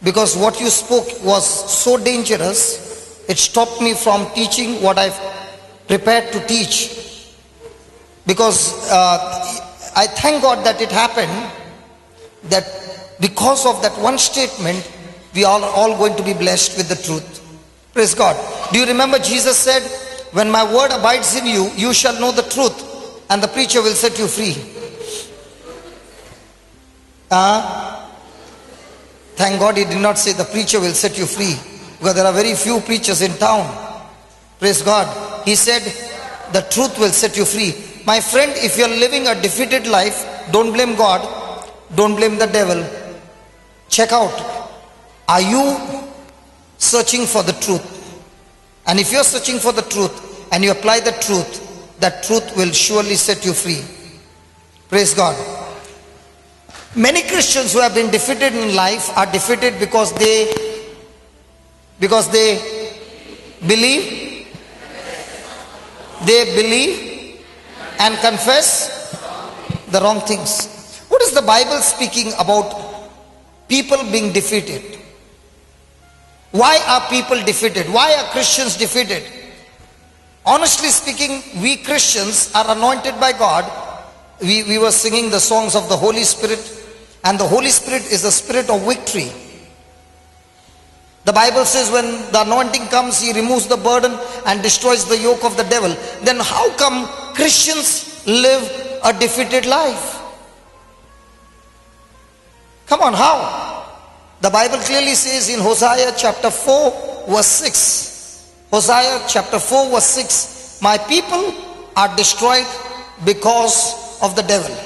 because what you spoke was so dangerous, it stopped me from teaching what I've prepared to teach. Because I thank God that it happened, that because of that one statement, we are all going to be blessed with the truth. Praise God. Do you remember Jesus said, when my word abides in you, you shall know the truth, and the preacher will set you free. Thank God he did not say the preacher will set you free, because there are very few preachers in town. Praise God. He said the truth will set you free. My friend, if you are living a defeated life, don't blame God, don't blame the devil. Check out, are you searching for the truth? And if you are searching for the truth and you apply the truth, that truth will surely set you free. Praise God. Many Christians who have been defeated in life are defeated because they believe and confess the wrong things. What is the Bible speaking about people being defeated? Why are people defeated? Why are Christians defeated? Honestly speaking, we Christians are anointed by God. We were singing the songs of the Holy Spirit, and the Holy Spirit is the spirit of victory. The Bible says when the anointing comes, he removes the burden and destroys the yoke of the devil. Then how come Christians live a defeated life? Come on, how? The Bible clearly says in Hosea chapter 4 verse 6, Hosea chapter 4 verse 6, my people are destroyed because of the devil.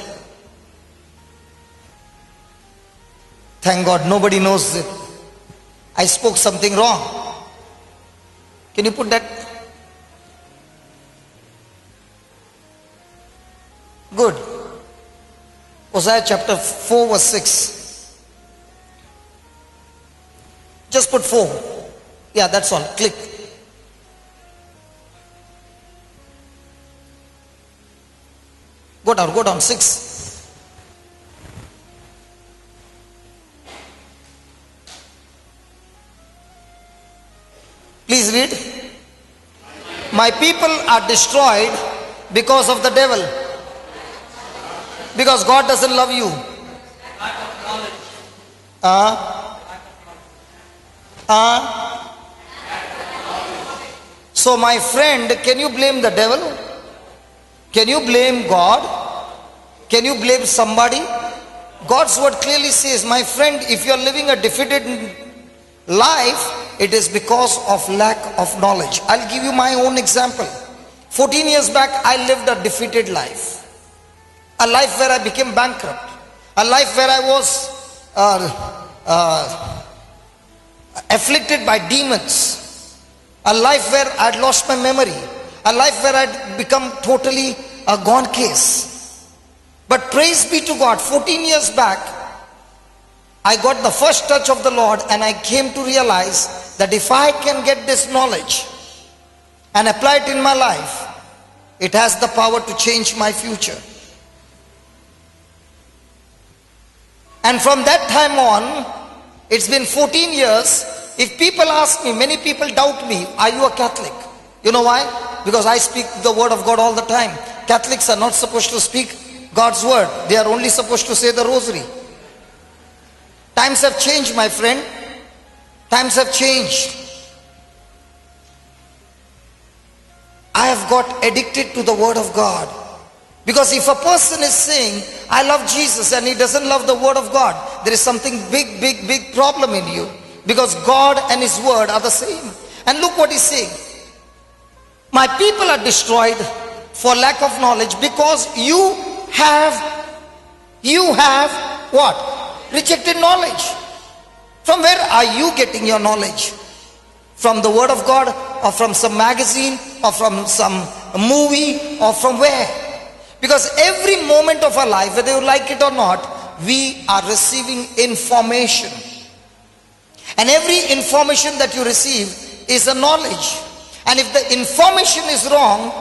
Thank God nobody knows it. I spoke something wrong. Can you put that? Good. Hosea chapter 4 verse 6. Just put 4. Yeah, that's all. Click. Go down. 6. Please read. My people are destroyed because of the devil. Because God doesn't love you. So my friend, can you blame the devil? Can you blame God? Can you blame somebody? God's word clearly says, my friend, if you are living a defeated life, it is because of lack of knowledge. I'll give you my own example. 14 years back, I lived a defeated life. A life where I became bankrupt. A life where I was afflicted by demons. A life where I'd lost my memory. A life where I'd become totally a gone case. But praise be to God, 14 years back, I got the first touch of the Lord, and I came to realize that if I can get this knowledge and apply it in my life, it has the power to change my future. And from that time on, it's been 14 years. If people ask me, many people doubt me, are you a Catholic? You know why? Because I speak the word of God all the time. Catholics are not supposed to speak God's word. They are only supposed to say the rosary. Times have changed, my friend. Times have changed. I have got addicted to the word of God. Because if a person is saying, I love Jesus, and he doesn't love the word of God, there is something big problem in you. Because God and his word are the same. And look what he's saying. My people are destroyed for lack of knowledge, because you have what? Rejected knowledge. From where are you getting your knowledge? From the word of God, or from some magazine, or from some movie, or from where? Because every moment of our life, whether you like it or not, we are receiving information. And every information that you receive is a knowledge. And if the information is wrong,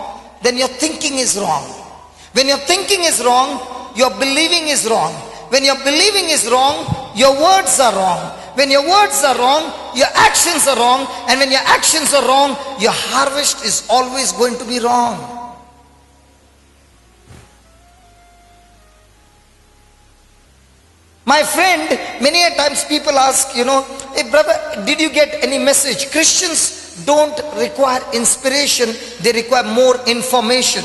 then your thinking is wrong. When your thinking is wrong, your believing is wrong. When your believing is wrong, your words are wrong. When your words are wrong, your actions are wrong. And when your actions are wrong, your harvest is always going to be wrong. My friend, many a times people ask, hey brother, did you get any message? Christians don't require inspiration, they require more information.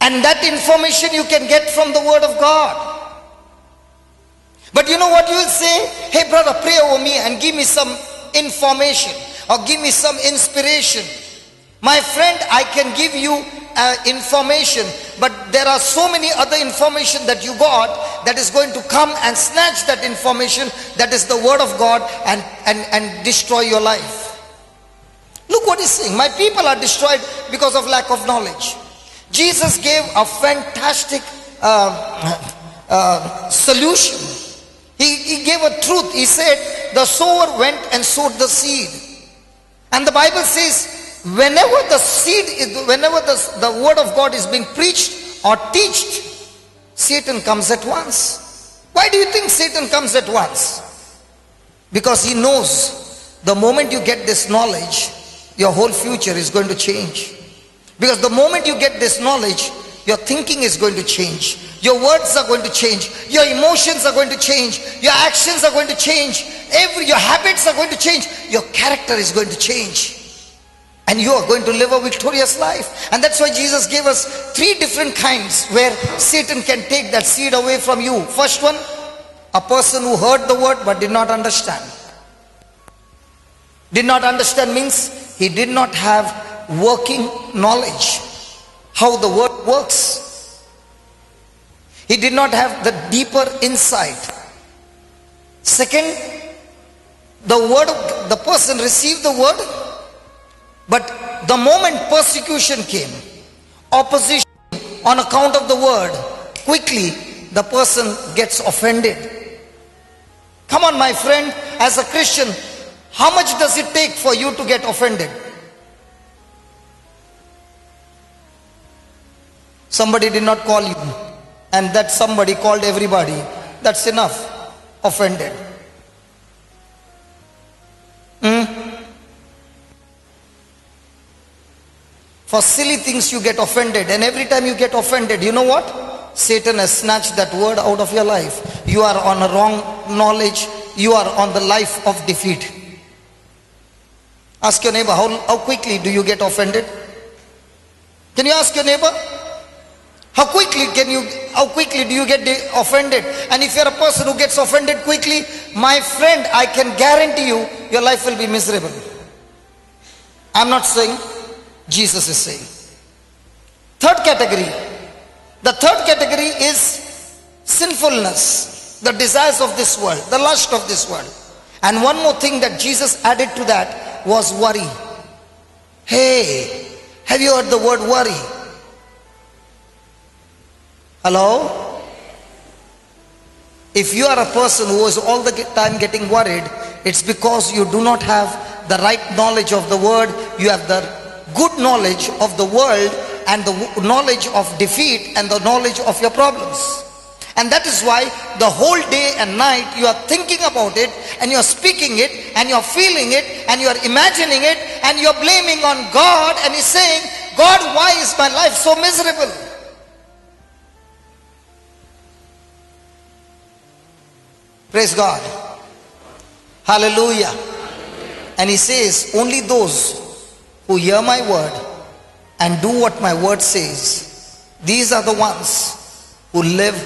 And that information you can get from the Word of God. But you know what you will say? Hey brother, pray over me and give me some information or give me some inspiration. My friend, I can give you information, but there are so many other information that you got that is going to come and snatch that information that is the Word of God and destroy your life. Look what he's saying. My people are destroyed because of lack of knowledge. Jesus gave a fantastic solution. He gave a truth. He said the sower went and sowed the seed, and the Bible says whenever the word of God is being preached or taught, Satan comes at once. Why do you think Satan comes at once? Because he knows the moment you get this knowledge, your whole future is going to change. Because the moment you get this knowledge, your thinking is going to change. Your words are going to change. Your emotions are going to change. Your actions are going to change. Your habits are going to change. Your character is going to change. And you are going to live a victorious life. And that's why Jesus gave us 3 different kinds where Satan can take that seed away from you. First one, a person who heard the word but did not understand. Did not understand means he did not have working knowledge how the word works. He did not have the deeper insight. Second, the person received the word, but the moment persecution came, opposition on account of the word, quickly the person gets offended. Come on, my friend, as a Christian, how much does it take for you to get offended? Somebody did not call you, and that somebody called everybody. That's enough. Offended. For silly things you get offended, and every time you get offended, you know what? Satan has snatched that word out of your life. You are on a wrong knowledge. You are on the life of defeat. Ask your neighbor, how quickly do you get offended? Can you ask your neighbor? How quickly do you get offended? And if you're a person who gets offended quickly, my friend, I can guarantee you, your life will be miserable. I'm not saying, Jesus is saying. Third category. The third category is sinfulness, the desires of this world, the lust of this world. And one more thing that Jesus added to that was worry. Hey, have you heard the word worry? Hello? If you are a person who is all the time getting worried, it's because you do not have the right knowledge of the word. You have the good knowledge of the world and the knowledge of defeat and the knowledge of your problems. And that is why the whole day and night you are thinking about it, and you are speaking it, and you are feeling it, and you are imagining it, and you are blaming on God, and He's saying, God, why is my life so miserable? Praise God. Hallelujah. And He says, only those who hear my word and do what my word says, these are the ones who live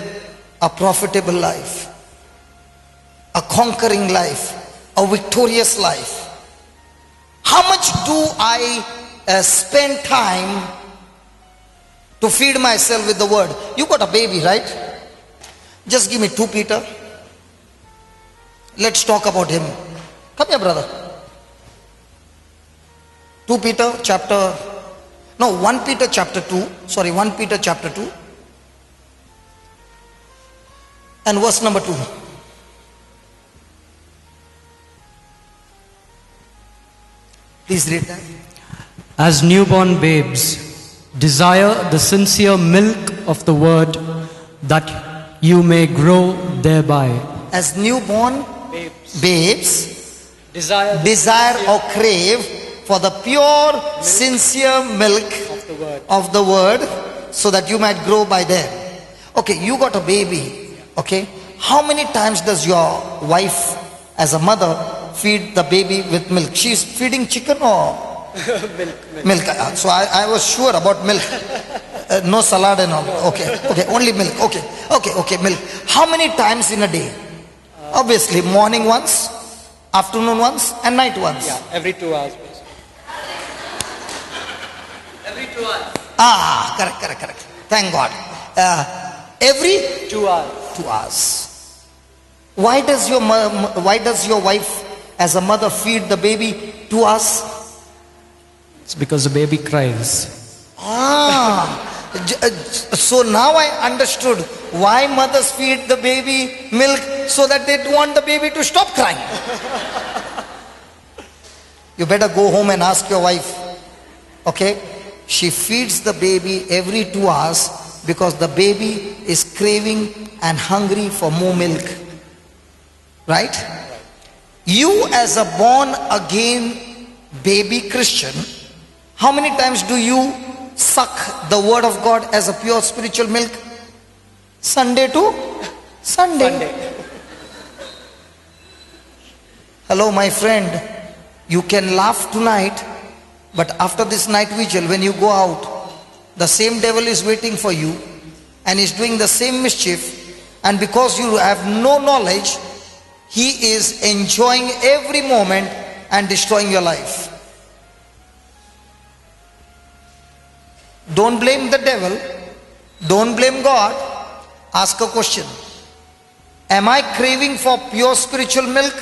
a profitable life, a conquering life, a victorious life. How much do I spend time to feed myself with the word? You got a baby, right? Just give me 2 Peter. Let's talk about him. Come here, brother. 1 Peter chapter 2 and verse number 2. Please read that. As newborn babes, desire the sincere milk of the word, that you may grow thereby. As newborn babes Desire desire or crave for the pure, sincere milk of the word, so that you might grow by them. Okay, you got a baby. Okay, how many times does your wife, as a mother, feed the baby with milk? She's feeding chicken or milk? So I was sure about milk. No salad and all. Okay, only milk. Okay, milk. How many times in a day? Obviously, morning once, afternoon once, and night once. Yeah, every 2 hours. Every 2 hours. Correct. Thank God. Every 2 hours. 2 hours. Why does your wife, as a mother, feed the baby 2 hours? It's because the baby cries. So now I understood why mothers feed the baby milk, so that they don't want the baby to stop crying. You better go home and ask your wife. Okay? She feeds the baby every 2 hours because the baby is craving and hungry for more milk. Right? You, as a born again baby Christian, how many times do you suck the word of God as a pure spiritual milk? Sunday to Sunday. Hello, my friend. You can laugh tonight, but after this night vigil, when you go out, the same devil is waiting for you and is doing the same mischief, and because you have no knowledge, he is enjoying every moment and destroying your life. Don't blame the devil. Don't blame God. Ask a question. Am I craving for pure spiritual milk?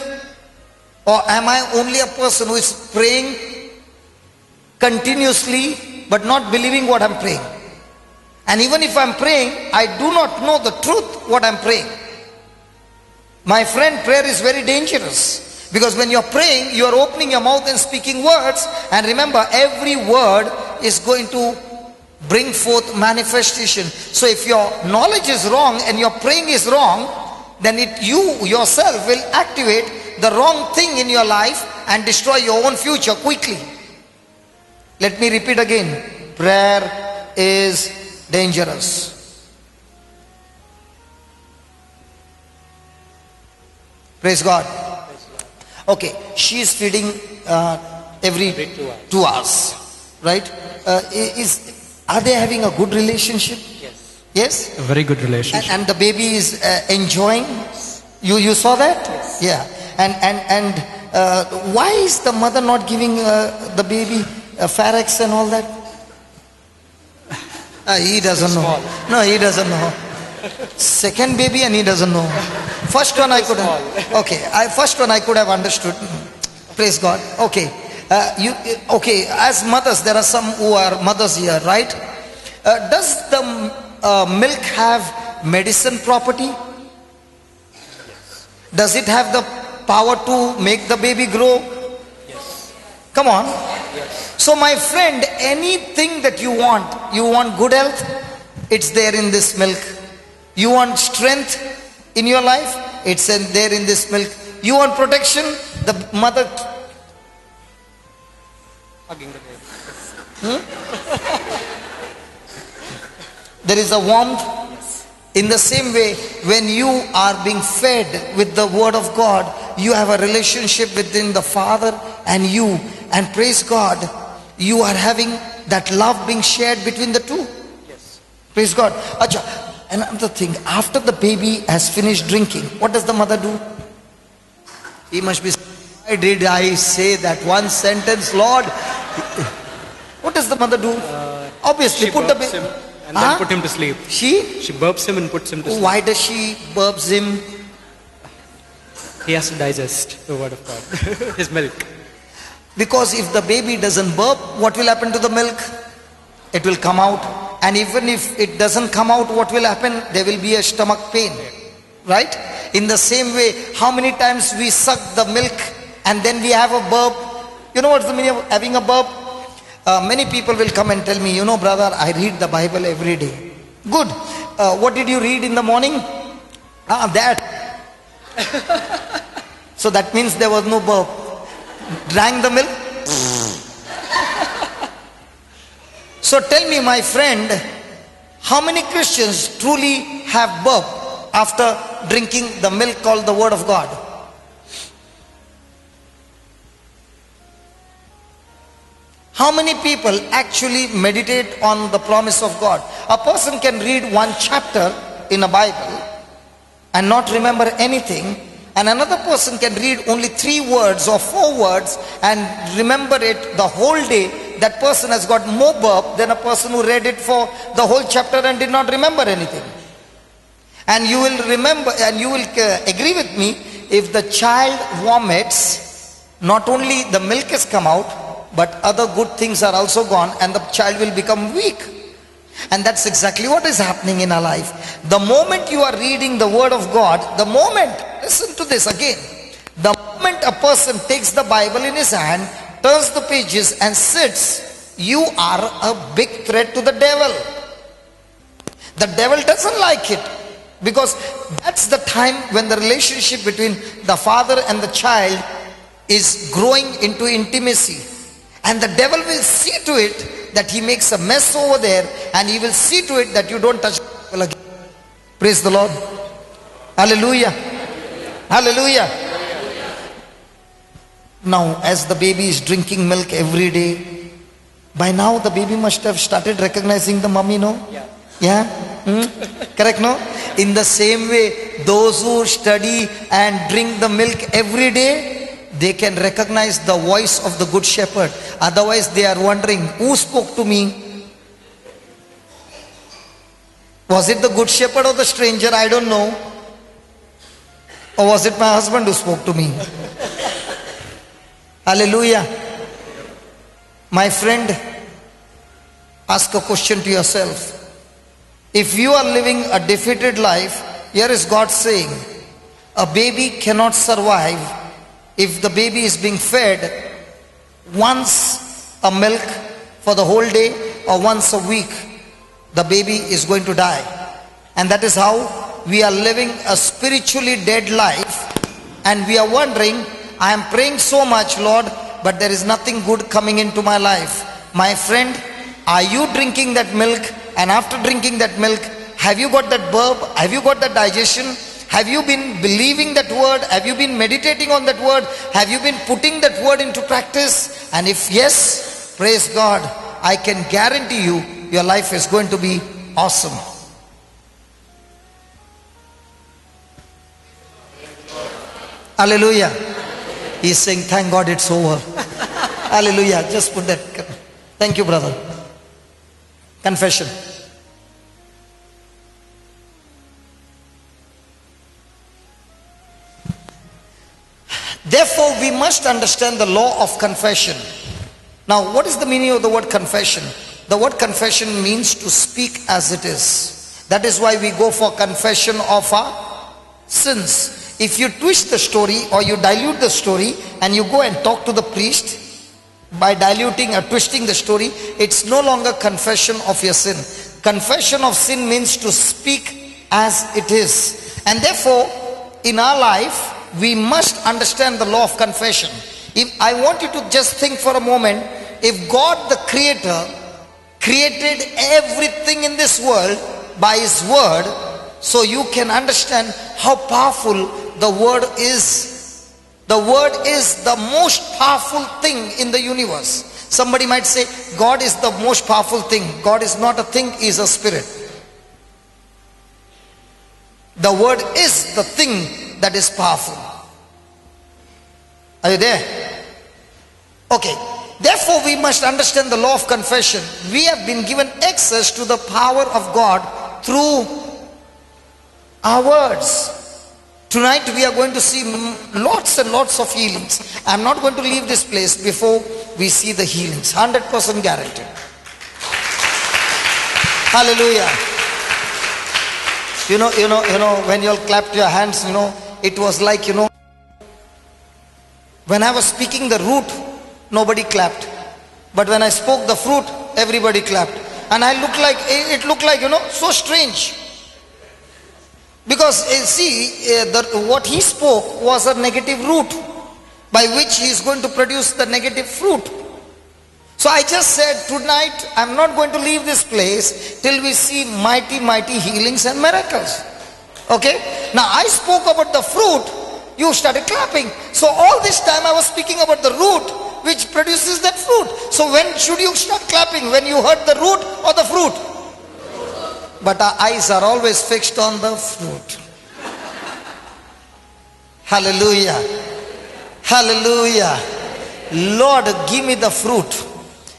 Or am I only a person who is praying continuously but not believing what I'm praying? And even if I'm praying, I do not know the truth what I'm praying. My friend, prayer is very dangerous. Because when you're praying, you are opening your mouth and speaking words. And remember, every word is going to bring forth manifestation. So if your knowledge is wrong and your praying is wrong, then you yourself will activate the wrong thing in your life and destroy your own future quickly. Let me repeat again. Prayer is dangerous. Praise God. Okay, she is feeding every 2 hours, right? Are they having a good relationship? Yes? A very good relationship. And the baby is enjoying? You saw that? Yeah. And why is the mother not giving the baby Pharax and all that? He doesn't know. No, he doesn't know. Second baby and he doesn't know. First one I could have. Okay, first one I could have understood. Praise God. Okay. Okay, as mothers, there are some who are mothers here, right? Does the milk have medicine property? Does it have the power to make the baby grow? Yes. Come on. Yes. So my friend, anything that you want good health, it's there in this milk. You want strength in your life, it's there in this milk. You want protection, the mother Hugging the baby. There is a warmth. In the same way, when you are being fed with the word of God, you have a relationship within the Father and you, and praise God, you are having that love being shared between the two. Yes. Praise God. Acha, another thing, after the baby has finished drinking, what does the mother do? He must be, why did I say that one sentence, Lord? What does the mother do? Obviously, She put the burps baby. him and then put him to sleep. She burps him and puts him to sleep. Why does she burps him? He has to digest the word of God. His milk. Because if the baby doesn't burp, what will happen to the milk? It will come out. And even if it doesn't come out, what will happen? There will be a stomach pain. Right? In the same way, how many times we suck the milk and then we have a burp? You know what's the meaning of having a burp? Many people will come and tell me, you know, brother, I read the Bible every day. Good. What did you read in the morning? That. So that means there was no burp. Drank the milk. So tell me, my friend, how many Christians truly have burp after drinking the milk called the Word of God? How many people actually meditate on the promise of God? A person can read one chapter in a Bible and not remember anything, and another person can read only 3 words or 4 words and remember it the whole day. That person has got more burp than a person who read it for the whole chapter and did not remember anything. And you will remember, and you will agree with me, if the child vomits, not only the milk has come out, but other good things are also gone, and the child will become weak. And that's exactly what is happening in our life. The moment you are reading the Word of God, the moment, listen to this again, the moment a person takes the Bible in his hand, turns the pages and sits, you are a big threat to the devil. The devil doesn't like it, because that's the time when the relationship between the father and the child is growing into intimacy. And the devil will see to it that he makes a mess over there, and he will see to it that you don't touch the Bible again. Praise the Lord. Hallelujah. Hallelujah. Now, as the baby is drinking milk every day, by now the baby must have started recognizing the mummy, no? Yeah? Correct, no? In the same way, those who study and drink the milk every day, they can recognize the voice of the good shepherd. Otherwise, they are wondering, who spoke to me? Was it the good shepherd or the stranger? I don't know. Or was it my husband who spoke to me? Hallelujah. My friend, ask a question to yourself. If you are living a defeated life, here is God saying, a baby cannot survive if the baby is being fed once a milk for the whole day or once a week. The baby is going to die. And that is how we are living a spiritually dead life, and we are wondering, I am praying so much, Lord, but there is nothing good coming into my life. My friend, are you drinking that milk? And after drinking that milk, have you got that burp? Have you got that digestion? Have you been believing that word? Have you been meditating on that word? Have you been putting that word into practice? And if yes, praise God, I can guarantee you, your life is going to be awesome. Hallelujah. He's saying, thank God it's over. Hallelujah. Just put that. Thank you, brother. Confession. Therefore, we must understand the law of confession. Now, what is the meaning of the word confession? The word confession means to speak as it is. That is why we go for confession of our sins. If you twist the story or you dilute the story and you go and talk to the priest, by diluting or twisting the story, it's no longer confession of your sin. Confession of sin means to speak as it is. And therefore, in our life, we must understand the law of confession. If I want you to just think for a moment, if God the Creator created everything in this world by His word, so you can understand how powerful the word is. The word is the most powerful thing in the universe. Somebody might say, God is the most powerful thing. God is not a thing, He is a spirit. The word is the thing that is powerful. Are you there? Okay. Therefore, we must understand the law of confession. We have been given access to the power of God through our words. Tonight we are going to see lots and lots of healings. I am not going to leave this place before we see the healings. 100% guaranteed. Hallelujah. You know, when you all clapped your hands, it was like, when I was speaking the root, nobody clapped. But when I spoke the fruit, everybody clapped. And it looked like, so strange. Because what he spoke was a negative root by which he is going to produce the negative fruit. So I just said, tonight I'm not going to leave this place till we see mighty, mighty healings and miracles. Okay? Now I spoke about the fruit, you started clapping. So all this time I was speaking about the root which produces that fruit. So when should you start clapping? When you heard the root or the fruit? But our eyes are always fixed on the fruit. Hallelujah. Hallelujah. Lord, give me the fruit.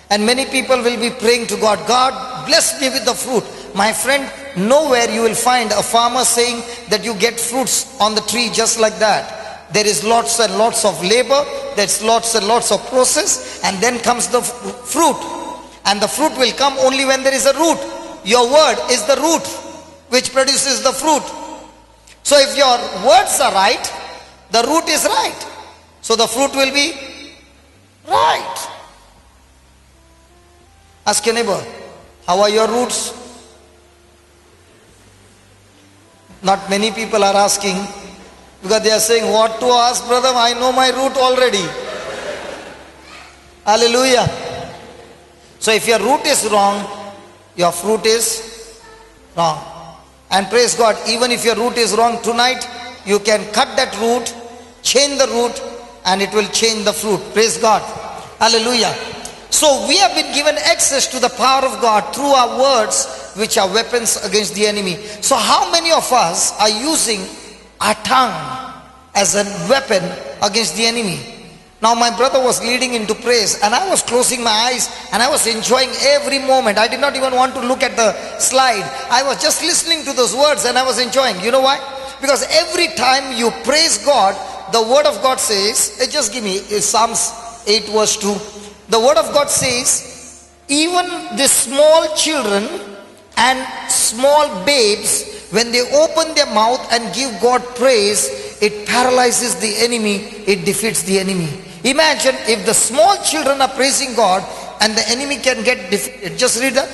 And many people will be praying to God, God, bless me with the fruit. My friend, nowhere you will find a farmer saying that you get fruits on the tree just like that. There is lots and lots of labor, there's lots and lots of process, and then comes the fruit. And the fruit will come only when there is a root. Your word is the root which produces the fruit. So if your words are right, the root is right. So the fruit will be right. Ask your neighbor, how are your roots? Not many people are asking, because they are saying, what to ask, brother? I know my root already. Hallelujah. So if your root is wrong, your fruit is wrong. And praise God, even if your root is wrong tonight, you can cut that root, change the root, and it will change the fruit. Praise God. Hallelujah. So we have been given access to the power of God through our words, which are weapons against the enemy. So how many of us are using our tongue as a weapon against the enemy? Now my brother was leading into praise, and I was closing my eyes and I was enjoying every moment. I did not even want to look at the slide. I was just listening to those words and I was enjoying. You know why? Because every time you praise God, the word of God says, just give me Psalms 8 verse 2. The word of God says, even the small children and small babes, when they open their mouth and give God praise, it paralyzes the enemy, it defeats the enemy. Imagine if the small children are praising God and the enemy can get defeated. Just read that.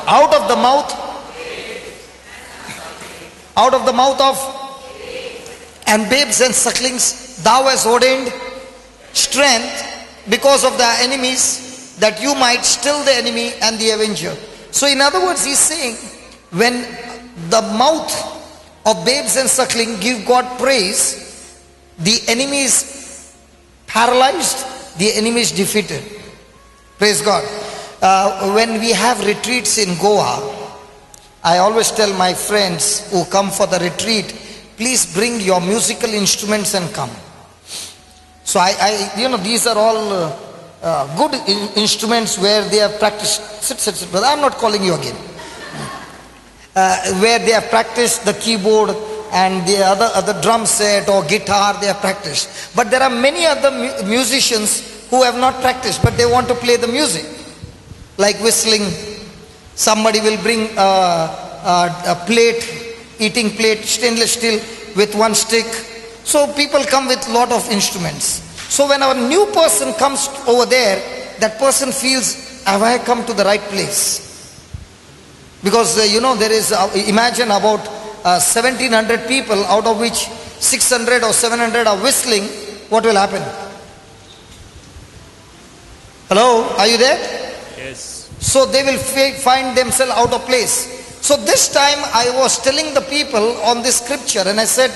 Out of the mouth of and babes and sucklings, thou hast ordained strength because of the enemies, that you might still the enemy and the avenger. So in other words, he's saying, when the mouth of babes and suckling give God praise, the enemy is paralyzed, the enemy is defeated. Praise God. When we have retreats in Goa, I always tell my friends who come for the retreat, please bring your musical instruments and come. So these are all good instruments where they have practiced. Sit, brother. I'm not calling you again. Where they have practiced the keyboard and the other drum set or guitar, they have practiced. But there are many other musicians who have not practiced, but they want to play the music, like whistling. Somebody will bring a plate, eating plate, stainless steel with one stick. So people come with lot of instruments. So when our new person comes over there, that person feels, have I come to the right place? Because there is, imagine about 1700 people, out of which 600 or 700 are whistling. What will happen? Hello, are you there? Yes. So they will find themselves out of place. So this time I was telling the people on this scripture, and I said,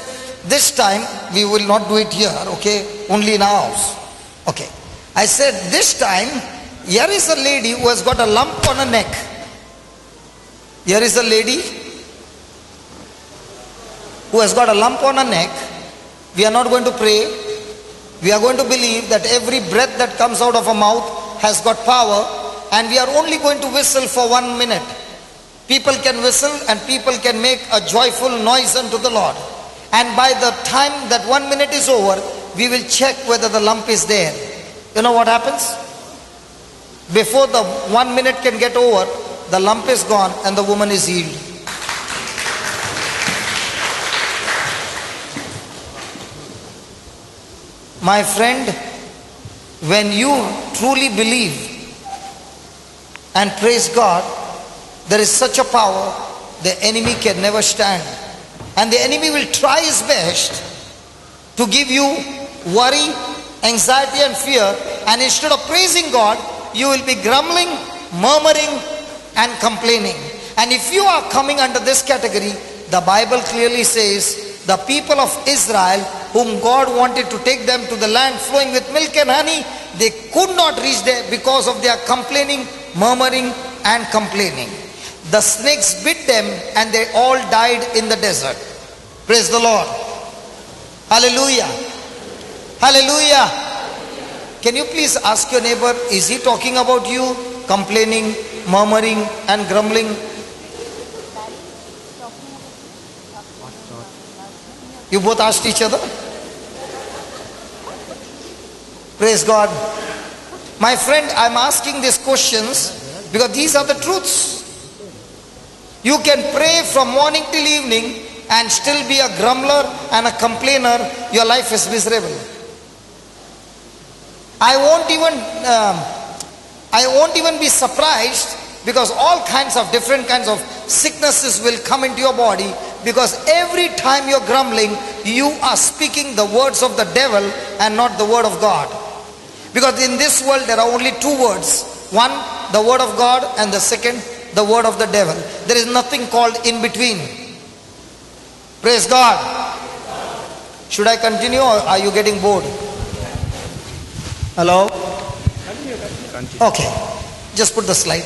this time we will not do it here, okay? Only in our house. Okay. I said, this time, here is a lady who has got a lump on her neck. Here is a lady who has got a lump on her neck. We are not going to pray. We are going to believe that every breath that comes out of her mouth has got power, and we are only going to whistle for 1 minute. People can whistle and people can make a joyful noise unto the Lord. And by the time that 1 minute is over, we will check whether the lump is there. You know what happens? Before the 1 minute can get over, the lump is gone and the woman is healed. My friend, when you truly believe and praise God, there is such a power the enemy can never stand. And the enemy will try his best to give you worry, anxiety and fear. And instead of praising God, you will be grumbling, murmuring and complaining. And if you are coming under this category, the Bible clearly says the people of Israel, whom God wanted to take them to the land flowing with milk and honey, they could not reach there because of their complaining, murmuring and complaining. The snakes bit them and they all died in the desert. Praise the Lord. Hallelujah. Hallelujah. Can you please ask your neighbor, is he talking about you? Complaining, murmuring and grumbling? You both asked each other? Praise God. My friend, I'm asking these questions because these are the truths. You can pray from morning till evening and still be a grumbler and a complainer. Your life is miserable. I won't even be surprised, because all kinds of different kinds of sicknesses will come into your body, because every time you're grumbling, you are speaking the words of the devil and not the word of God. Because in this world there are only two words. One, the word of God, and the second, the word of the devil. There is nothing called in between. Praise God. Should I continue or are you getting bored? Hello? Okay, just put the slide.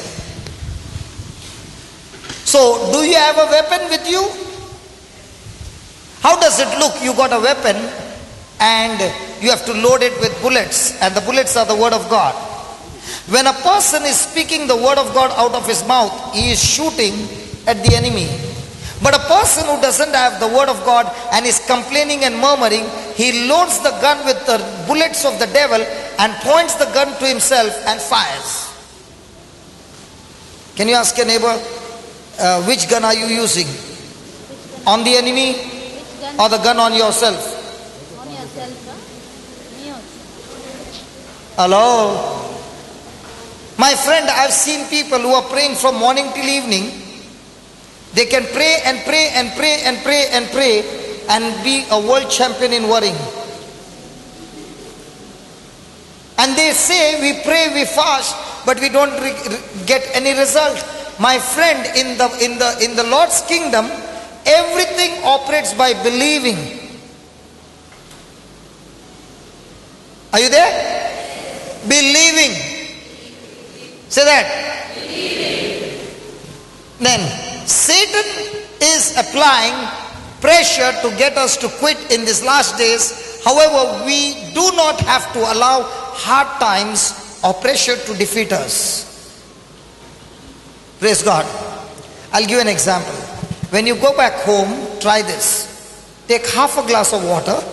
So, do you have a weapon with you? How does it look? You got a weapon and you have to load it with bullets, and the bullets are the word of God. When a person is speaking the word of God out of his mouth, he is shooting at the enemy. But a person who doesn't have the word of God and is complaining and murmuring, he loads the gun with the bullets of the devil and points the gun to himself and fires. Can you ask your neighbor, which gun are you using? On the enemy or the gun on yourself? On yourself, huh? Me also. Hello? My friend, I've seen people who are praying from morning till evening. They can pray and pray and pray and pray and pray and be a world champion in worrying. And they say we pray, we fast, but we don't get any result. My friend, in the Lord's kingdom, everything operates by believing. Are you there? Believing. Say that. Believing. Then Satan is applying pressure to get us to quit in these last days. However, we do not have to allow hard times or pressure to defeat us. Praise God. I'll give you an example. When you go back home, try this. Take half a glass of water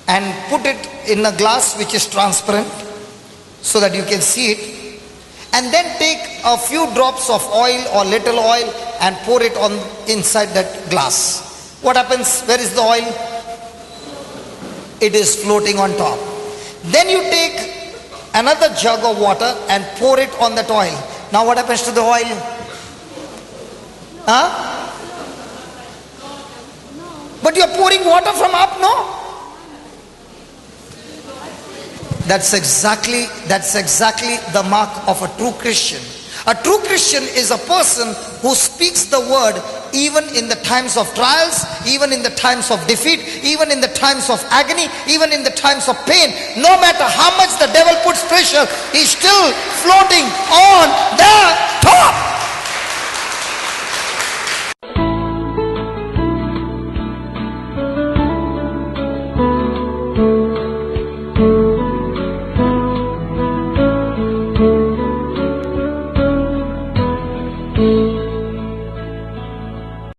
and put it in a glass which is transparent so that you can see it. And then take a few drops of oil or little oil and pour it on inside that glass. What happens? Where is the oil? It is floating on top. Then you take another jug of water and pour it on that oil. Now what happens to the oil? Huh? But you're pouring water from up, no? That's exactly the mark of a true Christian. A true Christian is a person who speaks the word even in the times of trials, even in the times of defeat, even in the times of agony, even in the times of pain. No matter how much the devil puts pressure, he's still floating on the